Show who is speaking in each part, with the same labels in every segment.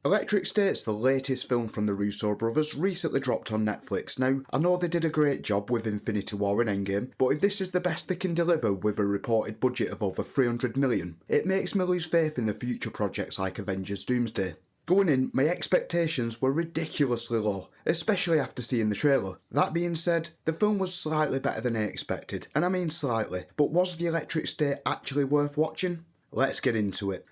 Speaker 1: Electric State's the latest film from the Russo brothers, recently dropped on Netflix. Now, I know they did a great job with Infinity War and Endgame, but if this is the best they can deliver with a reported budget of over 300 million, it makes me lose faith in the future projects like Avengers Doomsday. Going in, my expectations were ridiculously low, especially after seeing the trailer. That being said, the film was slightly better than I expected, and I mean slightly, but was the Electric State actually worth watching? Let's get into it.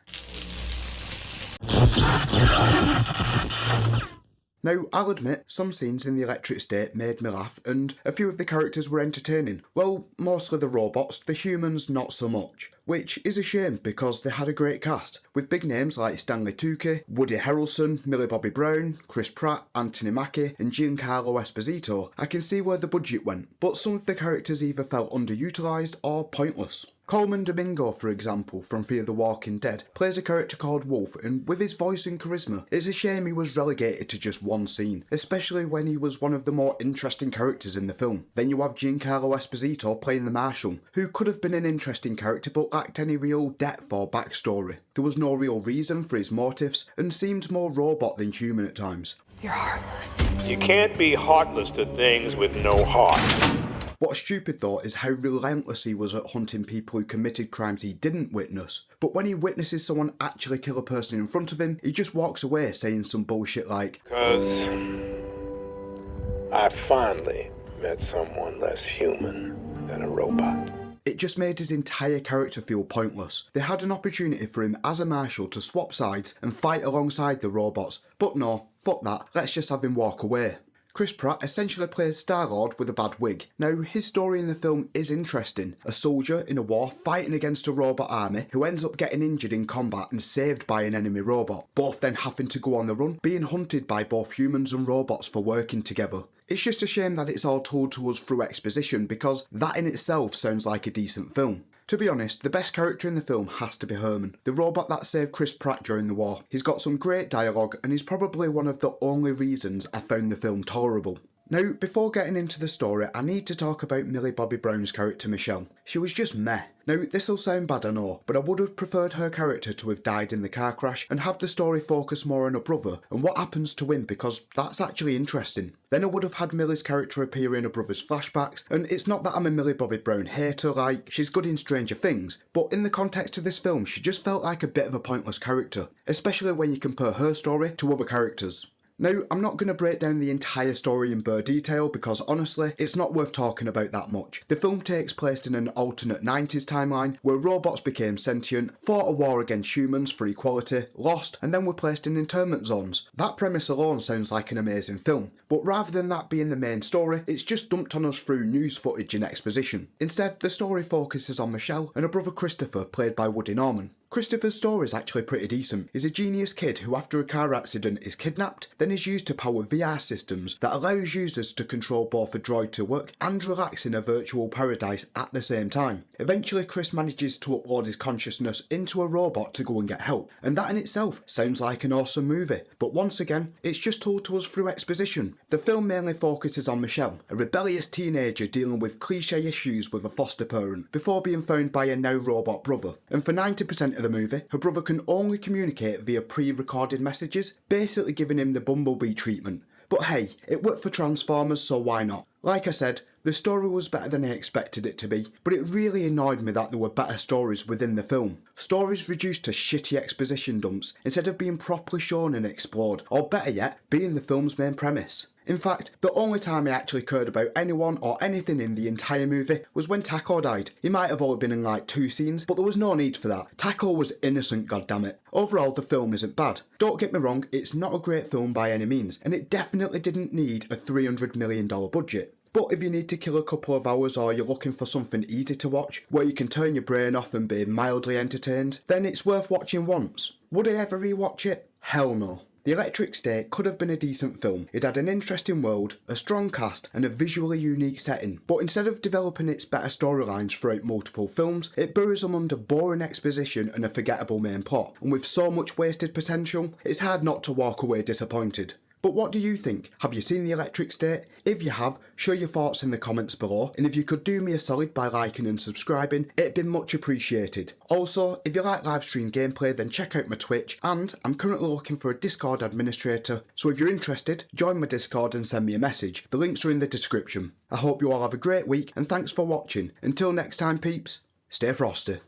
Speaker 1: Now, I'll admit, some scenes in The Electric State made me laugh, and a few of the characters were entertaining. Well, mostly the robots, the humans not so much. Which is a shame because they had a great cast, with big names like Stanley Tucci, Woody Harrelson, Millie Bobby Brown, Chris Pratt, Anthony Mackie and Giancarlo Esposito. I can see where the budget went, but some of the characters either felt underutilised or pointless. Coleman Domingo, for example, from Fear the Walking Dead, plays a character called Wolf, and with his voice and charisma, it's a shame he was relegated to just one scene, especially when he was one of the more interesting characters in the film. Then you have Giancarlo Esposito playing the Marshal, who could have been an interesting character but lacked any real depth or backstory. There was no real reason for his motives, and seemed more robot than human at times.
Speaker 2: You're heartless.
Speaker 3: You can't be heartless to things with no heart.
Speaker 1: What's stupid though is how relentless he was at hunting people who committed crimes he didn't witness. But when he witnesses someone actually kill a person in front of him, he just walks away saying some bullshit like,
Speaker 3: Because I finally met someone less human than a robot.
Speaker 1: It just made his entire character feel pointless. They had an opportunity for him as a marshal to swap sides and fight alongside the robots, but no, fuck that, let's just have him walk away. Chris Pratt essentially plays Star-Lord with a bad wig. Now, his story in the film is interesting. A soldier in a war fighting against a robot army who ends up getting injured in combat and saved by an enemy robot, both then having to go on the run, being hunted by both humans and robots for working together. It's just a shame that it's all told to us through exposition because that in itself sounds like a decent film. To be honest, the best character in the film has to be Herman, the robot that saved Chris Pratt during the war. He's got some great dialogue and he's probably one of the only reasons I found the film tolerable. Now, before getting into the story, I need to talk about Millie Bobby Brown's character Michelle. She was just meh. Now, this'll sound bad I know, but I would have preferred her character to have died in the car crash and have the story focus more on her brother and what happens to him because that's actually interesting. Then I would have had Millie's character appear in her brother's flashbacks, and it's not that I'm a Millie Bobby Brown hater, like, she's good in Stranger Things, but in the context of this film she just felt like a bit of a pointless character, especially when you compare her story to other characters. Now, I'm not going to break down the entire story in bare detail because honestly, it's not worth talking about that much. The film takes place in an alternate 90s timeline where robots became sentient, fought a war against humans for equality, lost, and then were placed in internment zones. That premise alone sounds like an amazing film, but rather than that being the main story, it's just dumped on us through news footage and exposition. Instead, the story focuses on Michelle and her brother Christopher, played by Woody Norman. Christopher's story is actually pretty decent. He's a genius kid who after a car accident is kidnapped, then is used to power VR systems that allows users to control both a droid to work and relax in a virtual paradise at the same time. Eventually Chris manages to upload his consciousness into a robot to go and get help, and that in itself sounds like an awesome movie, but once again, it's just told to us through exposition. The film mainly focuses on Michelle, a rebellious teenager dealing with cliche issues with a foster parent, before being found by a now robot brother, and for 90% of the movie, her brother can only communicate via pre-recorded messages, basically giving him the Bumblebee treatment. But hey, it worked for Transformers, so why not? Like I said, the story was better than I expected it to be, but it really annoyed me that there were better stories within the film. Stories reduced to shitty exposition dumps instead of being properly shown and explored, or better yet, being the film's main premise. In fact, the only time I actually cared about anyone or anything in the entire movie was when Taco died. He might have only been in like 2 scenes, but there was no need for that. Taco was innocent, goddammit. Overall, the film isn't bad. Don't get me wrong, it's not a great film by any means, and it definitely didn't need a $300 million budget. But if you need to kill a couple of hours or you're looking for something easy to watch, where you can turn your brain off and be mildly entertained, then it's worth watching once. Would I ever rewatch it? Hell no. The Electric State could have been a decent film. It had an interesting world, a strong cast, and a visually unique setting, but instead of developing its better storylines throughout multiple films, it buries them under boring exposition and a forgettable main plot, and with so much wasted potential, it's hard not to walk away disappointed. But what do you think? Have you seen the electric state? If you have, show your thoughts in the comments below, and if you could do me a solid by liking and subscribing, it'd be much appreciated. Also, if you like live stream gameplay, then check out my Twitch, and I'm currently looking for a Discord administrator, so if you're interested, join my Discord and send me a message. The links are in the description. I hope you all have a great week, and thanks for watching. Until next time, peeps, stay frosty.